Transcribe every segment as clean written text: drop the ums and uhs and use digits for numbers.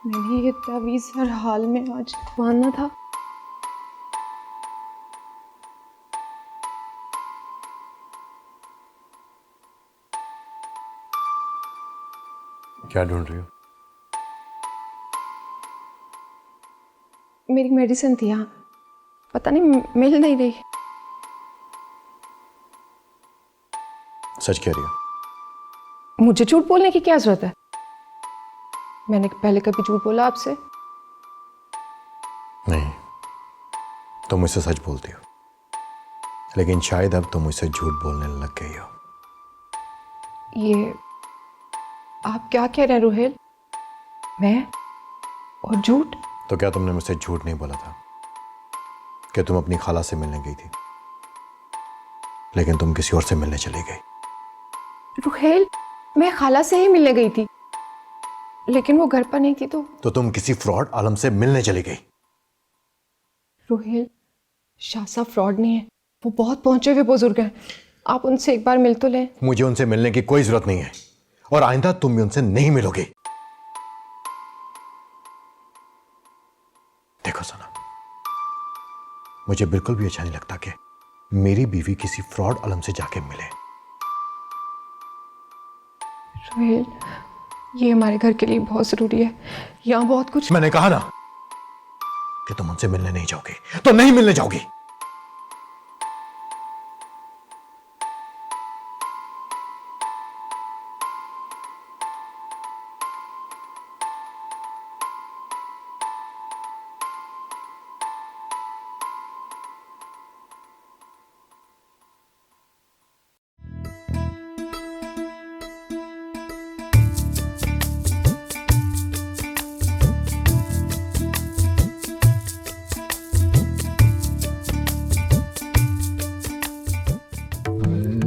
मैंने ये तावीज़ हर हाल में आज बांधना था। क्या ढूंढ रही हो? मेरी मेडिसिन थी यहाँ, पता नहीं मिल नहीं रही। सच कह रही हो? मुझे झूठ बोलने की क्या जरूरत है? मैंने पहले कभी झूठ बोला आपसे? नहीं, तुम मुझसे सच बोलती हो, लेकिन शायद अब तुम मुझसे झूठ बोलने लग गई हो। ये आप क्या कह रहे हैं रुहेल? मैं और झूठ? तो क्या तुमने मुझसे झूठ नहीं बोला था कि तुम अपनी खाला से मिलने गई थी, लेकिन तुम किसी और से मिलने चली गई? रुहेल, मैं खाला से ही मिलने गई थी, लेकिन वो घर पर नहीं थी। तो तुम किसी फ्रॉड आलम से मिलने चली गई। रुहेल, शाह साहब फ्रॉड नहीं है, वो बहुत पहुंचे हुए बुजुर्ग हैं। आप उनसे एक बार मिल तो लें। मुझे उनसे मिलने की कोई जरूरत नहीं है, और आइंदा तुम भी उनसे नहीं मिलोगे। देखो सना, मुझे बिल्कुल भी अच्छा नहीं लगता कि मेरी बीवी किसी फ्रॉड आलम से जाके मिले। रुहेल, ये हमारे घर के लिए बहुत जरूरी है। यहाँ बहुत कुछ। मैंने कहा ना कि तुम उनसे मिलने नहीं जाओगे, तो नहीं मिलने जाओगी।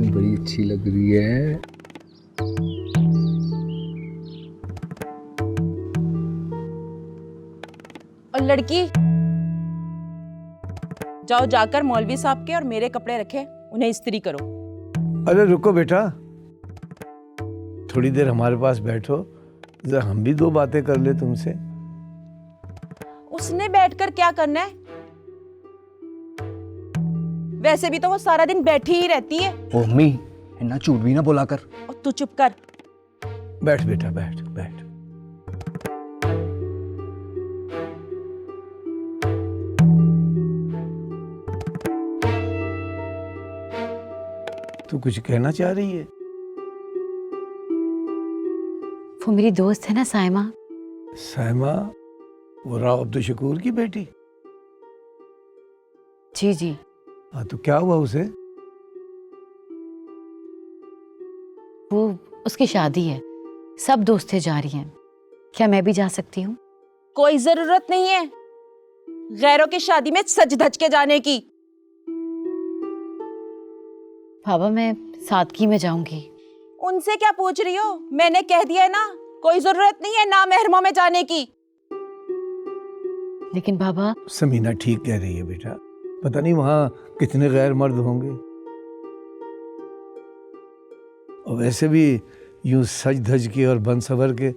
बड़ी अच्छी लग रही है। और लड़की, जाओ जाकर मौलवी साहब के और मेरे कपड़े रखे, उन्हें इस्त्री करो। अरे रुको बेटा, थोड़ी देर हमारे पास बैठो, जरा हम भी दो बातें कर ले तुमसे। उसने बैठकर क्या करना है? वैसे भी तो वो सारा दिन बैठी ही रहती है। ओ अम्मी, इन्ना झूठ भी ना बोला कर। और तू चुप कर। बैठ बेटा, बैठ बैठ। तू कुछ कहना चाह रही है? वो मेरी दोस्त है ना साइमा। साइमा, वो राव अब्दुल शकूर की बेटी? जी जी। हाँ, तो क्या हुआ उसे? वो उसकी शादी है, सब दोस्तें जा रही हैं, क्या मैं भी जा सकती हूँ? कोई जरूरत नहीं है गैरों की शादी में सज धज के जाने की। बाबा, मैं सादगी में जाऊंगी। उनसे क्या पूछ रही हो? मैंने कह दिया है ना, कोई जरूरत नहीं है ना महरमों में जाने की। लेकिन बाबा। समीना ठीक कह रही है बेटा, पता नहीं वहां कितने गैर मर्द होंगे, और वैसे भी यूं सज धज के और बन सवर के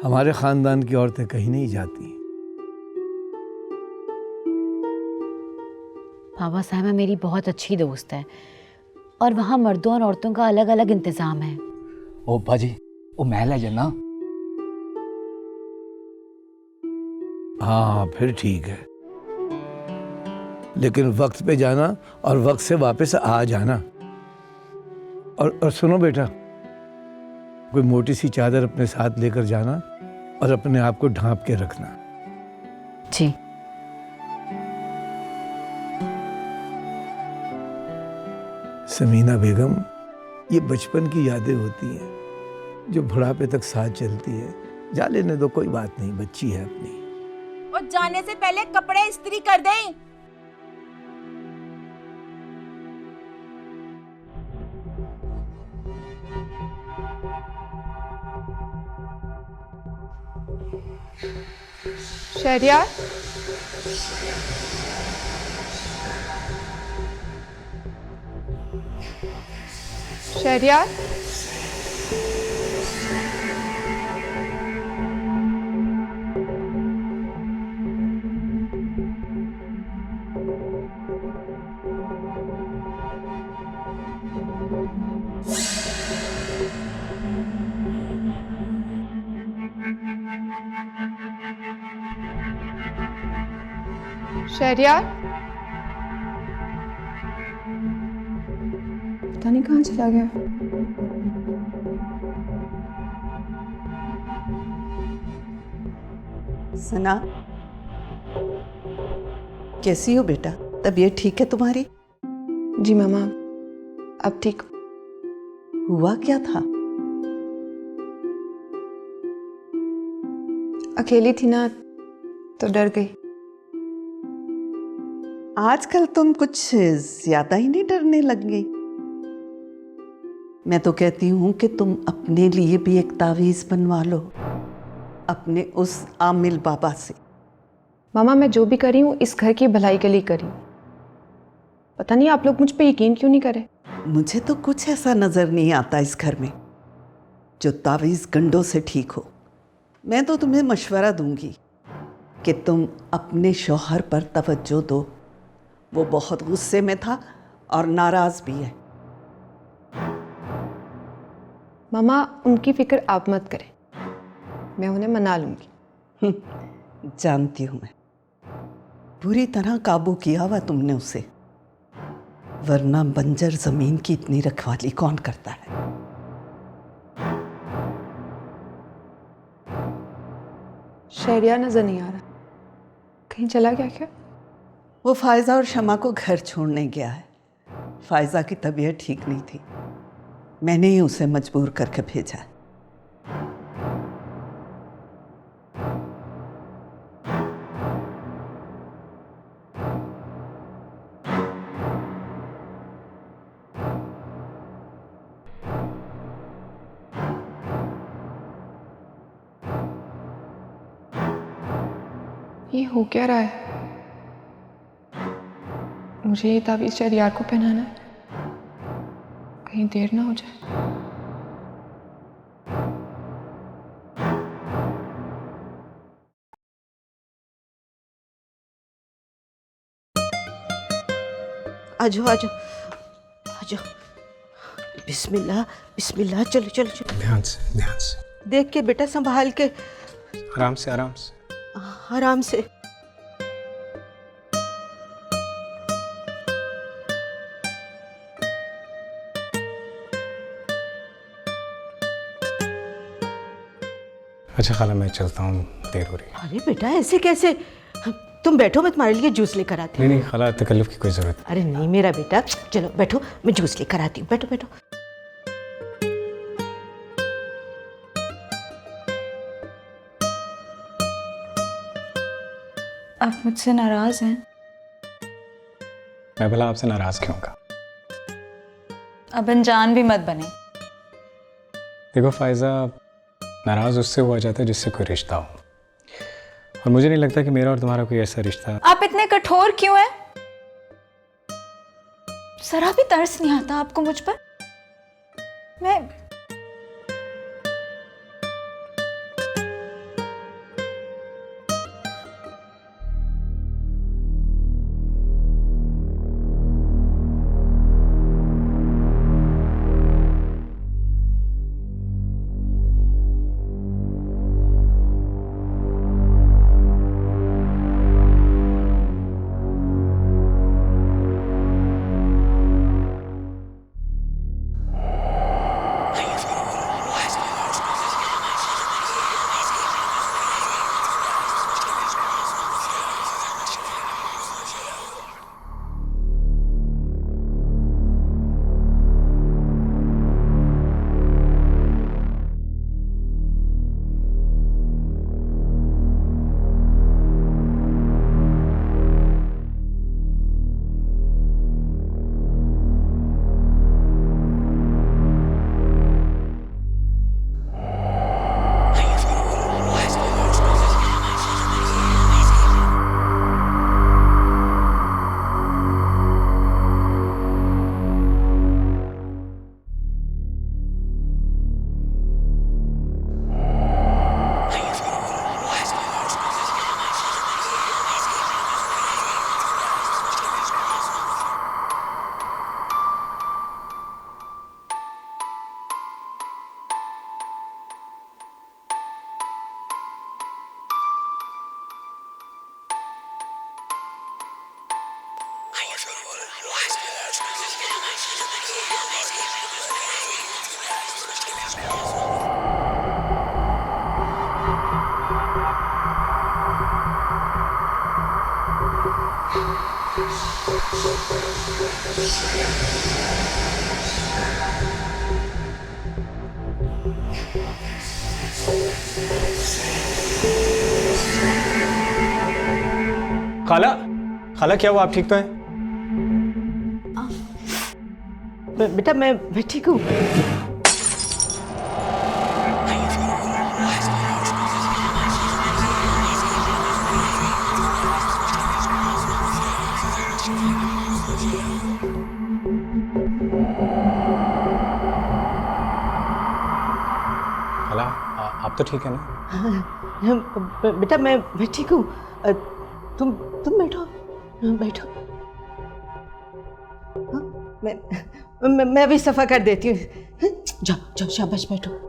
हमारे खानदान की औरतें कहीं नहीं जाती। बाबा, साइमा मेरी बहुत अच्छी दोस्त है, और वहाँ मर्दों और औरतों का अलग अलग इंतजाम है। ओ भाजी, ओ मैं ले जाना। हाँ फिर ठीक है, लेकिन वक्त पे जाना और वक्त से वापस आ जाना। और सुनो बेटा, कोई मोटी सी चादर अपने साथ लेकर जाना और अपने आप को ढांप के रखना। जी। समीना बेगम, ये बचपन की यादें होती हैं जो बुढ़ापे तक साथ चलती है। जा लेने दो, कोई बात नहीं, बच्ची है अपनी। और जाने से पहले कपड़े इस्त्री कर दें। शहरियार, शहरियार, शहरियार, पता नहीं कहाँ चला गया। सना, कैसी हो बेटा? तबीयत ठीक है तुम्हारी? जी मामा, अब ठीक। हुआ क्या था? अकेली थी ना तो डर गई। आजकल तुम कुछ ज्यादा ही नहीं डरने लग गई। मैं तो कहती हूँ कि तुम अपने लिए भी एक तावीज़ बनवा लो अपने उस आमिल बाबा से। मामा, मैं जो भी कर रही हूँ इस घर की भलाई के लिए कर रही हूँ। पता नहीं आप लोग मुझ पे यकीन क्यों नहीं करे। मुझे तो कुछ ऐसा नजर नहीं आता इस घर में जो तावीज़ गंडों से ठीक हो। मैं तो तुम्हें मशवरा दूंगी कि तुम अपने शौहर पर तवज्जो दो। वो बहुत गुस्से में था और नाराज भी है। मामा, उनकी फिक्र आप मत करें, मैं उन्हें मना लूंगी। जानती हूं मैं, पूरी तरह काबू किया हुआ तुमने उसे, वरना बंजर जमीन की इतनी रखवाली कौन करता है। शहरियार नजर नहीं आ रहा, कहीं चला गया क्या? वो फायजा और शमा को घर छोड़ने गया है। फायजा की तबीयत ठीक नहीं थी, मैंने ही उसे मजबूर करके भेजा है। ये हो क्या रहा है? मुझे ये तावीज़ शहरियार को पहनाना है, कहीं देर ना हो जाए। आजो आजो आजो, बिस्मिल्लाह बिस्मिल्लाह। चलो चलो चलो, ध्यान से ध्यान से, देख के बेटा, संभाल के, आराम से आराम से। आराम से। अच्छा खाला, मैं चलता हूँ, देर हो रही है। अरे बेटा, ऐसे कैसे? तुम बैठो, मैं तुम्हारे लिए जूस लेकर आती हूँ। नहीं नहीं खाला, तकल्लुफ़ की कोई ज़रूरत नहीं। अरे नहीं मेरा बेटा, चलो बैठो, मैं जूस लेकर आती हूँ। बैठो बैठो। आप मुझसे नाराज हैं? मैं भला आपसे नाराज़ क्यों होगा? अब अनजान भी मत बने। देखो फ़ायज़ा, नाराज़ उससे हुआ जाता है जिससे कोई रिश्ता हो, और मुझे नहीं लगता कि मेरा और तुम्हारा कोई ऐसा रिश्ता। आप इतने कठोर क्यों हैं? जरा भी तरस नहीं आता आपको मुझ पर? मैं खाला, खाला क्या हुआ? आप ठीक तो हैं? बेटा मैं ठीक हूँ। खाला, आप तो ठीक है ना? बेटा मैं ठीक हूँ। तुम बैठो, बैठो। हाँ, मैं भी सफा कर देती हूँ। जाओ जाओ, शाबाश, बैठो।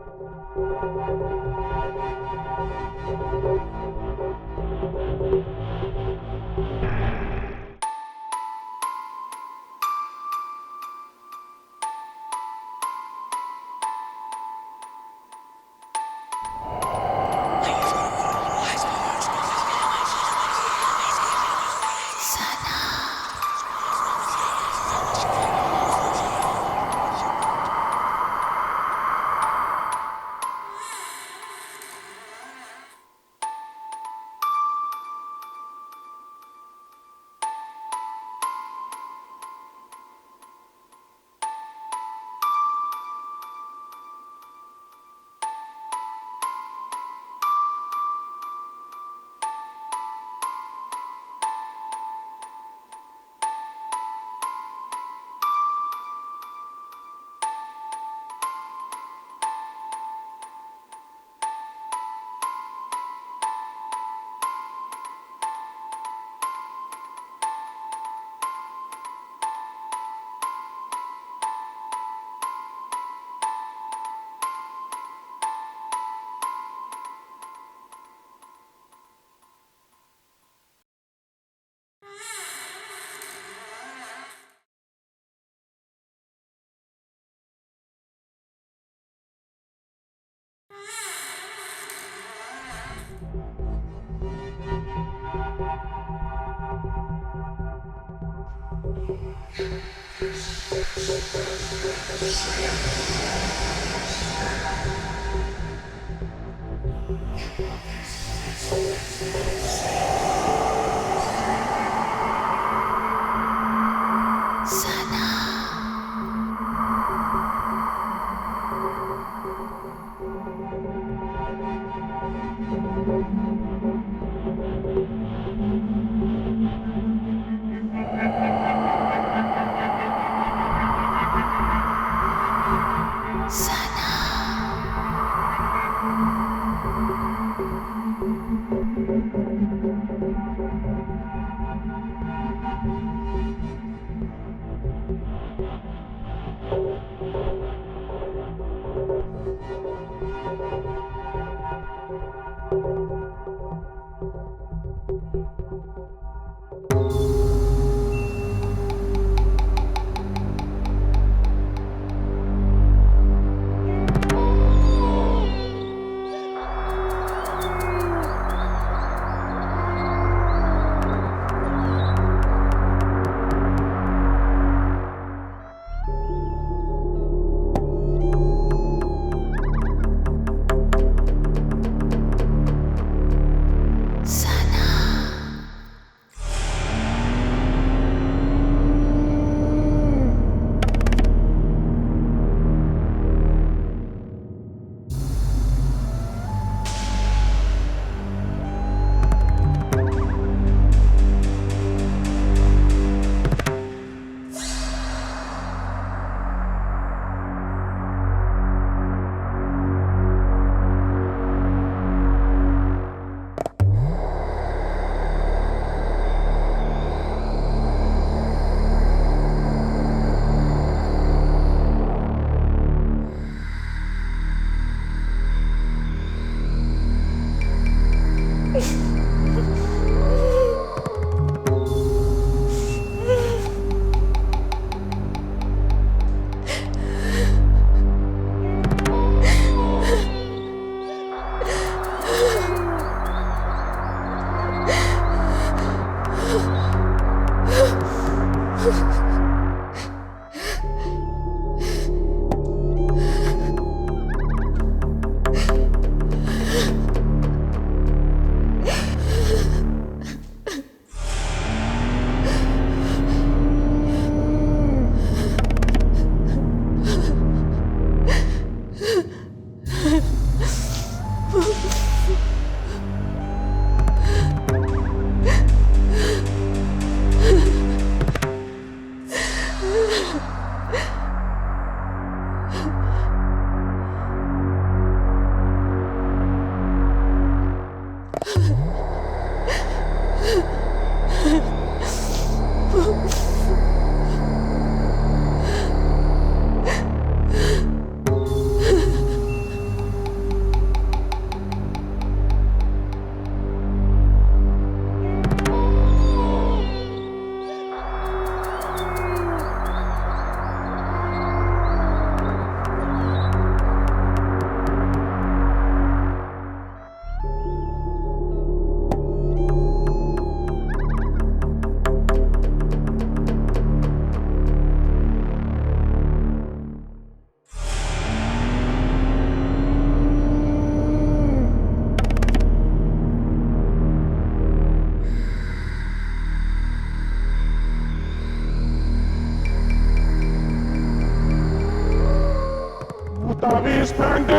तावीज़ पहन दे।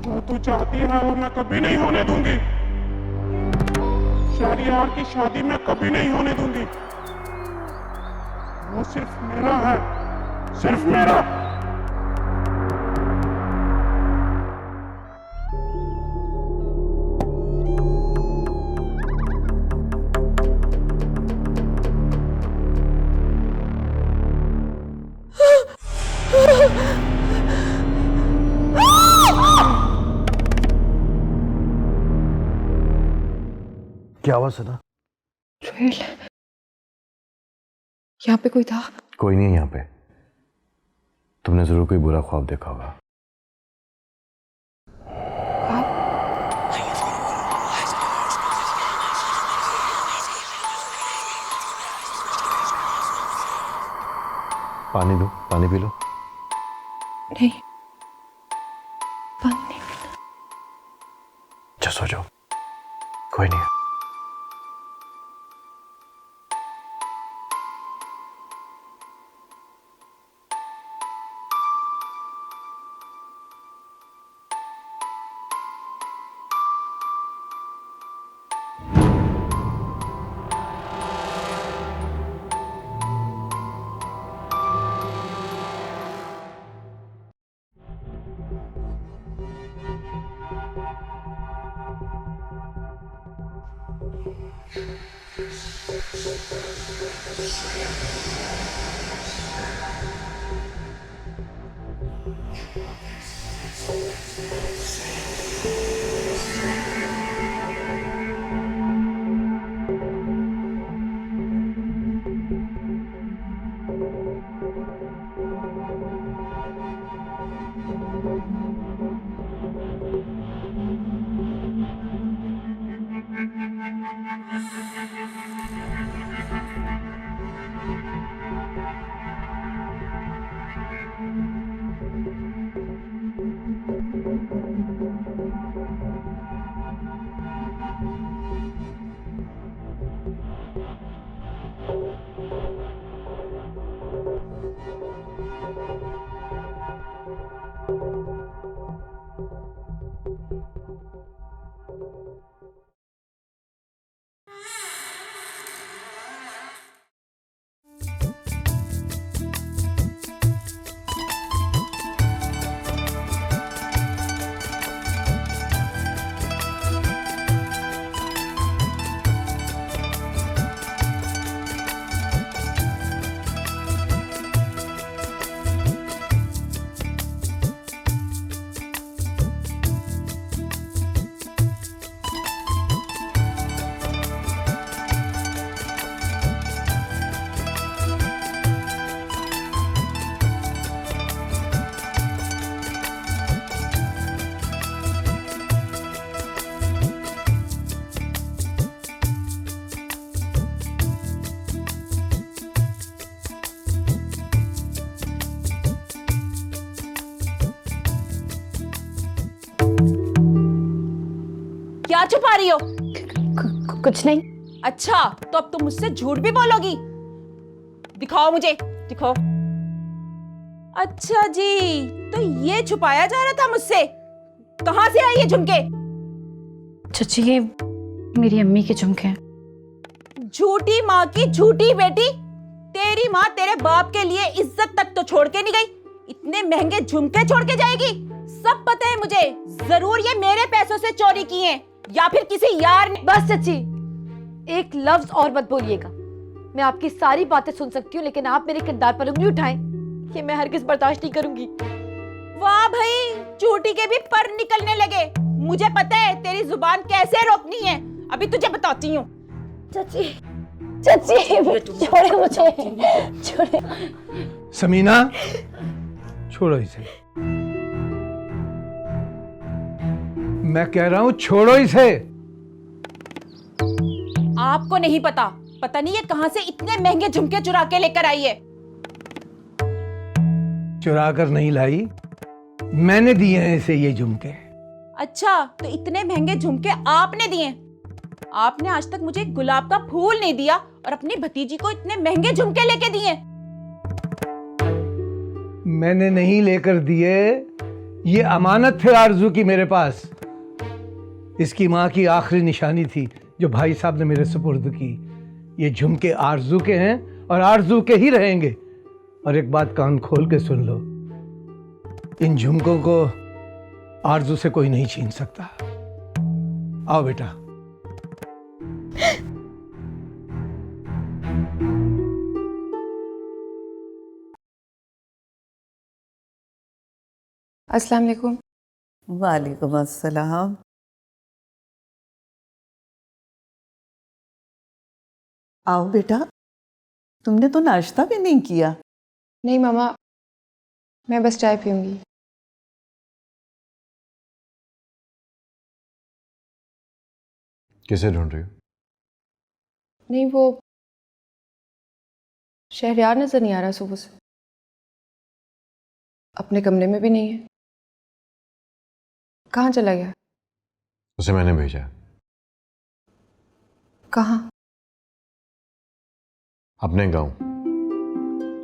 जो तू चाहती है वो मैं कभी नहीं होने दूंगी। शहरियार की शादी मैं कभी नहीं होने दूंगी। वो सिर्फ मेरा है, सिर्फ मेरा। क्या आवाज सुना? रोहेल, यहाँ पे कोई था? कोई नहीं है यहाँ पे। तुमने जरूर कोई बुरा ख्वाब देखा होगा। पानी दो, पानी पी लो। नहीं, पानी नहीं पीना। अच्छा सो जाओ, कोई नहीं है। क्या छुपा रही हो? कुछ नहीं। अच्छा, तो अब तुम मुझसे झूठ भी बोलोगी? दिखाओ मुझे, दिखाओ। अच्छा जी, तो ये छुपाया जा रहा था मुझसे। कहां से आई ये झुमके? चाची, ये मेरी अम्मी के झुमके हैं। झूठी माँ की झूठी बेटी। तेरी माँ तेरे बाप के लिए इज्जत तक तो छोड़ के नहीं गई, इतने महंगे झुमके छोड़ के जाएगी? सब पता है मुझे। जरूर ये मेरे पैसों से चोरी की है या फिर किसी यार ने। बस चाची, एक लफ्ज और मत बोलिएगा। मैं आपकी सारी बातें सुन सकती हूँ, लेकिन आप मेरे किरदार पर उंगली उठाएं, ये मैं हरगिज बर्दाश्त नहीं करूंगी। वाह भाई, चूटी के भी पर निकलने लगे। मुझे पता है तेरी जुबान कैसे रोकनी है, अभी तुझे बताती हूँ। चाची, चाची, छोड़े मुझे, छोड़े। समीना, छोड़ो इसे। मैं कह रहा हूं छोड़ो इसे। आपको नहीं पता, पता नहीं ये कहां से इतने महंगे झुमके चुरा के लेकर आई है। चुरा कर नहीं लाई, मैंने दिए हैं इसे ये झुमके। अच्छा, तो इतने महंगे झुमके आपने दिए? आपने आज तक मुझे गुलाब का फूल नहीं दिया और अपनी भतीजी को इतने महंगे झुमके लेके दिए। मैंने नहीं लेकर दिए, ये अमानत थे आरजू की मेरे पास। इसकी माँ की आखिरी निशानी थी जो भाई साहब ने मेरे सुपुर्द की। ये झुमके आरजू के हैं और आरजू के ही रहेंगे। और एक बात कान खोल के सुन लो, इन झुमकों को आरजू से कोई नहीं छीन सकता। आओ बेटा। अस्सलाम वालेकुम। वालेकुम अस्सलाम। आओ बेटा, तुमने तो नाश्ता भी नहीं किया। नहीं मामा, मैं बस चाय पीऊंगी। किसे ढूंढ रही हो? नहीं, वो शहरयार नजर नहीं आ रहा सुबह से। अपने कमरे में भी नहीं है। कहाँ चला गया? उसे मैंने भेजा है। कहाँ? अपने गांव।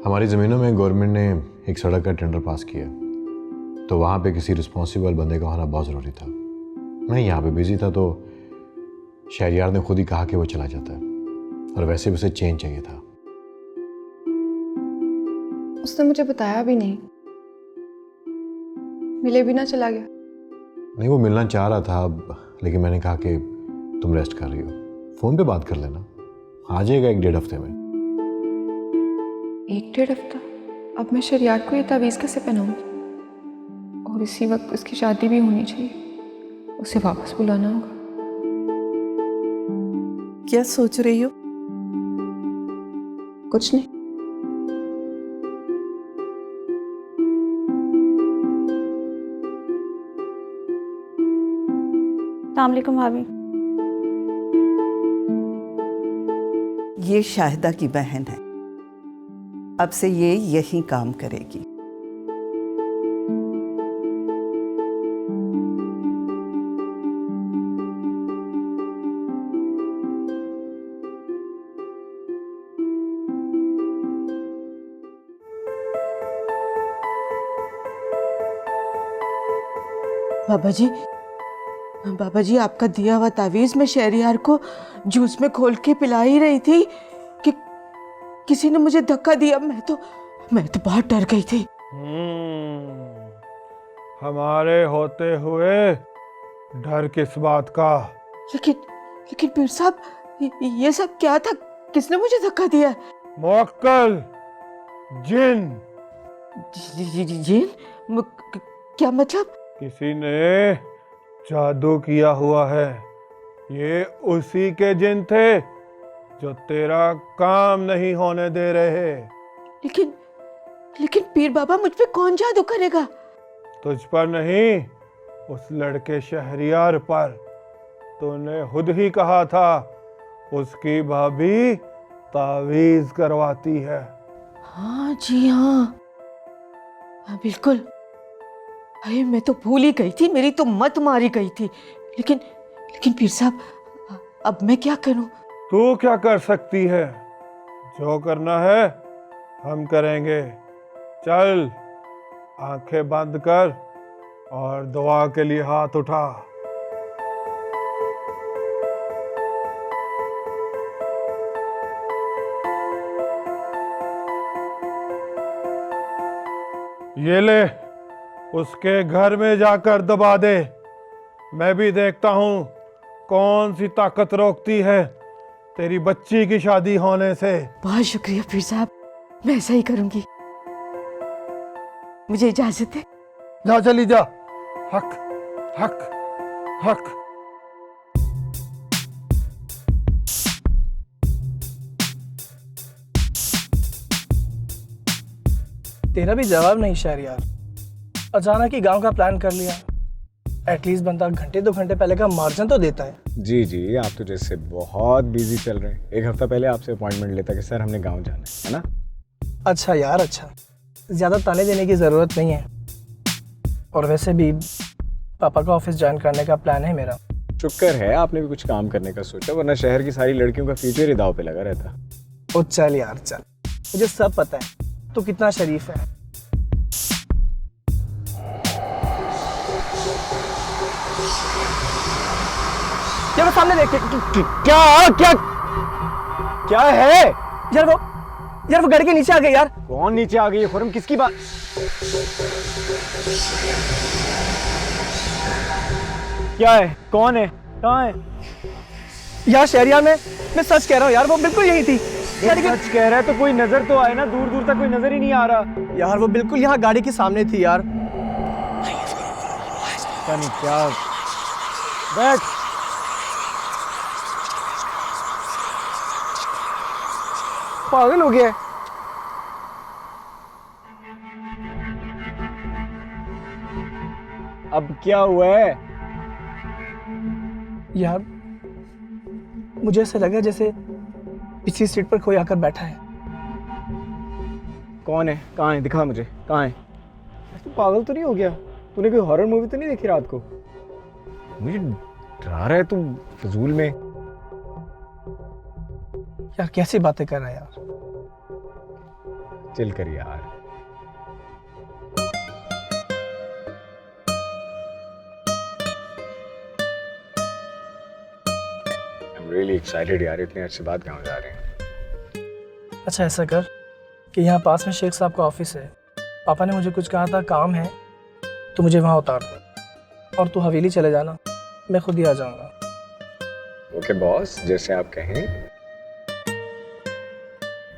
हमारी ज़मीनों में गवर्नमेंट ने एक सड़क का टेंडर पास किया, तो वहाँ पे किसी रिस्पॉन्सिबल बंदे का होना बहुत ज़रूरी था। मैं यहाँ पे बिजी था, तो शहरयार ने खुद ही कहा कि वो चला जाता है, और वैसे भी उसे चेंज चाहिए था। उसने मुझे बताया भी नहीं, मिले भी ना चला गया। नहीं, वो मिलना चाह रहा था, लेकिन मैंने कहा कि तुम रेस्ट कर रही हो, फ़ोन पे बात कर लेना, आ जाएगा 1-1.5 हफ्ते में। 1-1.5 हफ्ता? अब मैं शहरयार को ये तावीज़ कैसे पहनाऊँ? और इसी वक्त उसकी शादी भी होनी चाहिए, उसे वापस बुलाना होगा। क्या सोच रही हो? कुछ नहीं। अस्सलाम वालेकुम भाभी। ये शाहिदा की बहन है, अब से ये यही काम करेगी। बाबा जी, आपका दिया हुआ तावीज मैं शहरयार को जूस में खोल के पिला ही रही थी कि किसी ने मुझे धक्का दिया। मैं तो बहुत डर गई थी। हमारे होते हुए डर किस बात का? लेकिन पीर साहब, ये सब क्या था? किसने मुझे धक्का दिया? मुअक्कल जिन। जिन? क्या मतलब? किसी ने जादू किया हुआ है। ये उसी के जिन थे जो तेरा काम नहीं होने दे रहे। लेकिन पीर बाबा, मुझ पे कौन जादू करेगा? तुझ पर नहीं, उस लड़के शहरयार पर। तूने खुद ही कहा था उसकी भाभी तावीज करवाती है। हाँ जी, हाँ बिल्कुल। अरे मैं तो भूल ही गई थी, मेरी तो मत मारी गई थी। लेकिन पीर साहब, अब मैं क्या करूं? तू क्या कर सकती है? जो करना है हम करेंगे। चल, आंखें बंद कर और दुआ के लिए हाथ उठा। ये ले, उसके घर में जाकर दबा दे। मैं भी देखता हूं कौन सी ताकत रोकती है तेरी बच्ची की शादी होने से। बहुत शुक्रिया पीर साहब, मैं ऐसा ही करूंगी। मुझे इजाजत है। जा चली जा। हक हक हक। तेरा भी जवाब नहीं शहरयार। अचानक ही गांव का प्लान कर लिया। एटलीस्ट बंदा घंटे 2 घंटे पहले का मार्जिन तो देता है। जी जी, आप तो जैसे बहुत बिजी चल रहे हैं। 1 हफ्ता पहले आपसे अपॉइंटमेंट लेता कि सर हमने गांव जाना है ना। अच्छा यार, अच्छा, ज़्यादा ताने देने की ज़रूरत नहीं है। और वैसे भी पापा का ऑफिस ज्वाइन करने का प्लान है मेरा। शुक्र है आपने भी कुछ काम करने का सोचा, वरना शहर की सारी लड़कियों का फ्यूचर ही दाव पे लगा रहता। ओ चल यार चल, मुझे सब पता है तू कितना शरीफ है। यार वो सामने देख। क्या क्या क्या है? यार वो गाड़ी के नीचे आ गई यार। कौन नीचे आ गई है खुरम? किसकी बात? क्या है? कौन है? कहाँ है? यार शहरियार मैं सच कह रहा हूँ यार, वो बिल्कुल यही थी। सच कह रहा है तो कोई नजर तो आए ना, दूर दूर तक कोई नजर ही नहीं आ रहा। यार वो बिल्कुल यहाँ गाड़ी के सामने थी यार। क्या नहीं क्या? बैठ। पागल हो गया है। अब क्या हुआ है? यार मुझे ऐसा लगा जैसे पिछली सीट पर कोई आकर बैठा है। कौन है? कहाँ है? दिखा मुझे, कहाँ है? तू पागल तो नहीं हो गया? तूने कोई हॉरर मूवी तो नहीं देखी रात को? मुझे डरा रहा है तू फजूल में। यार कैसी बातें कर रहा है यार। चिल कर यार। I'm really excited यार, इतने अच्छे बात गाँव जा रहे हैं। अच्छा ऐसा कर कि यहाँ पास में शेख साहब का ऑफिस है। पापा ने मुझे कुछ कहा था, काम है तो मुझे वहाँ उतार दो और तू हवेली चले जाना, मैं खुद ही आ जाऊँगा। ओके बॉस, जैसे आप कहें।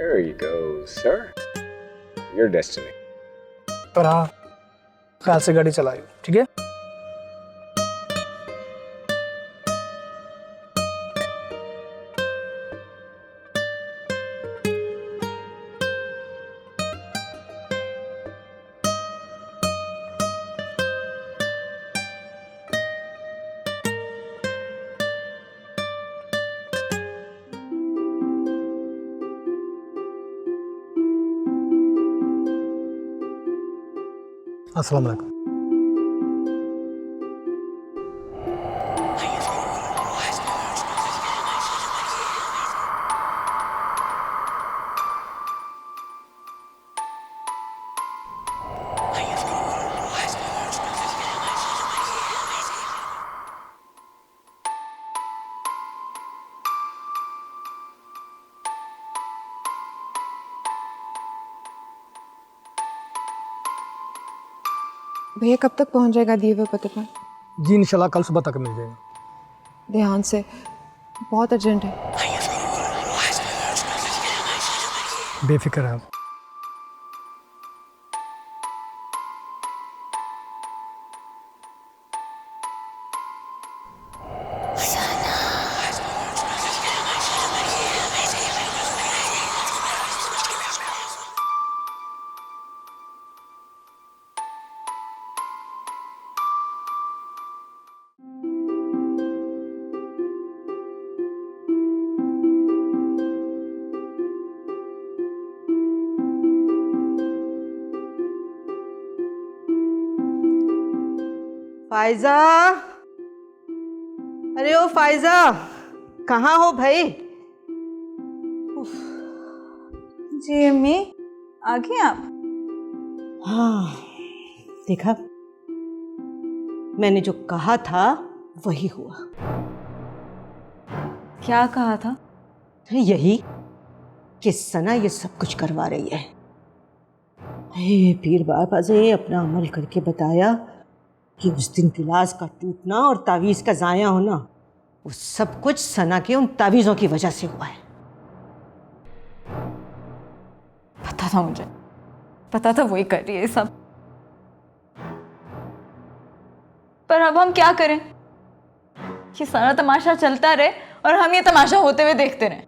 Here you go, sir. Your destiny. और हाँ, ख्याल से गाड़ी चलाइयो, ठीक है? अस्सलाम वालेकुम। भैया कब तक पहुंच जाएगा दिए हुए पते पर? जी इंशाल्लाह कल सुबह तक मिल जाएगा। ध्यान से, बहुत अर्जेंट है। बेफिक्र है आप। फायजा, अरे ओ फायजा, कहाँ हो भाई? जी अम्मी, आ गए आप? हाँ, देखा, मैंने जो कहा था वही हुआ। क्या कहा था? यही कि सना ये सब कुछ करवा रही है। हे पीर बाबा ने अपना अमल करके बताया कि उस दिन गिलास का टूटना और तावीज़ का ज़ाया होना वो सब कुछ सना के उन तावीज़ों की वजह से हुआ है। पता था मुझे, पता था वही कर रही है सब। पर अब हम क्या करें? ये सारा तमाशा चलता रहे और हम ये तमाशा होते हुए देखते रहे।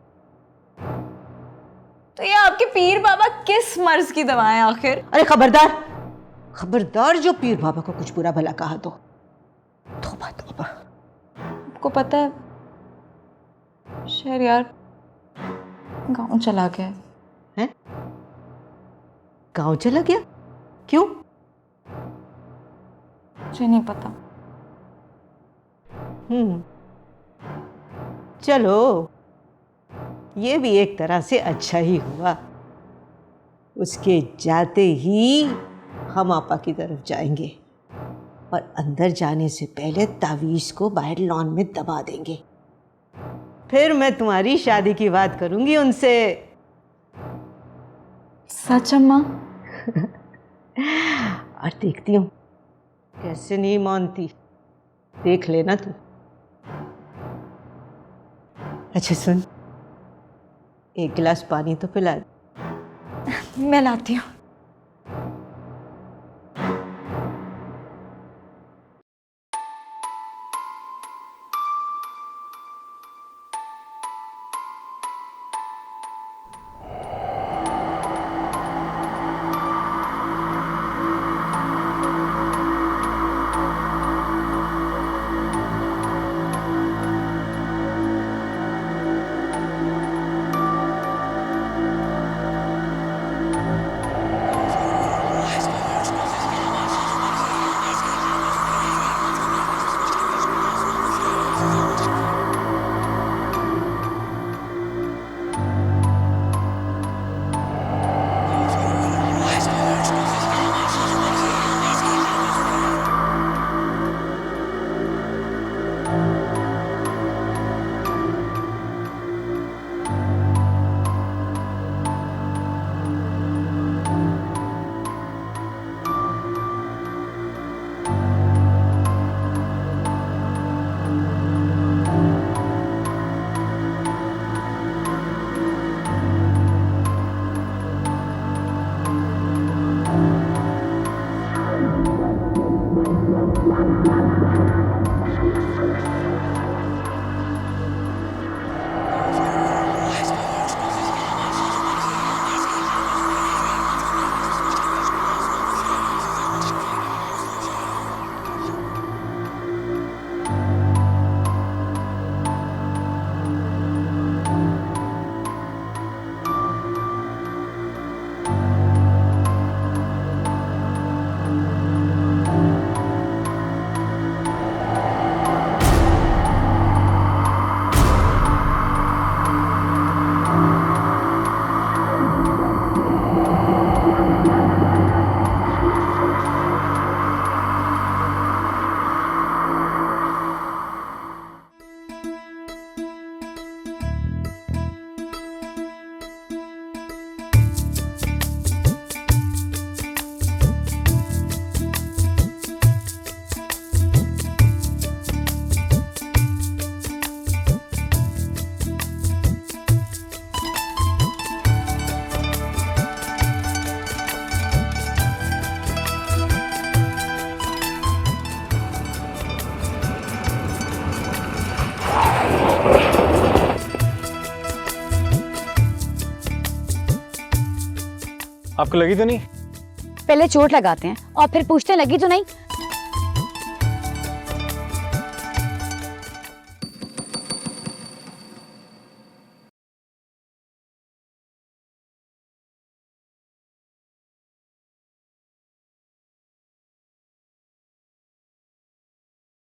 तो ये आपके पीर बाबा किस मर्ज की दवा है आखिर? अरे खबरदार, खबरदार जो पीर बाबा को कुछ बुरा भला कहा तो तौबा तौबा। आपको पता है शहरयार गांव चला गया है? गांव चला गया? क्यों? मुझे नहीं पता। चलो ये भी एक तरह से अच्छा ही हुआ। उसके जाते ही हम आपा की तरफ जाएंगे और अंदर जाने से पहले तावीज़ को बाहर लॉन में दबा देंगे। फिर मैं तुम्हारी शादी की बात करूंगी उनसे। सच अम्मा? और देखती हूँ कैसे नहीं मानती, देख लेना तू। अच्छा सुन, एक गिलास पानी तो पिला दे। मैं लाती हूँ। आपको लगी तो नहीं? पहले चोट लगाते हैं और फिर पूछते लगी तो नहीं।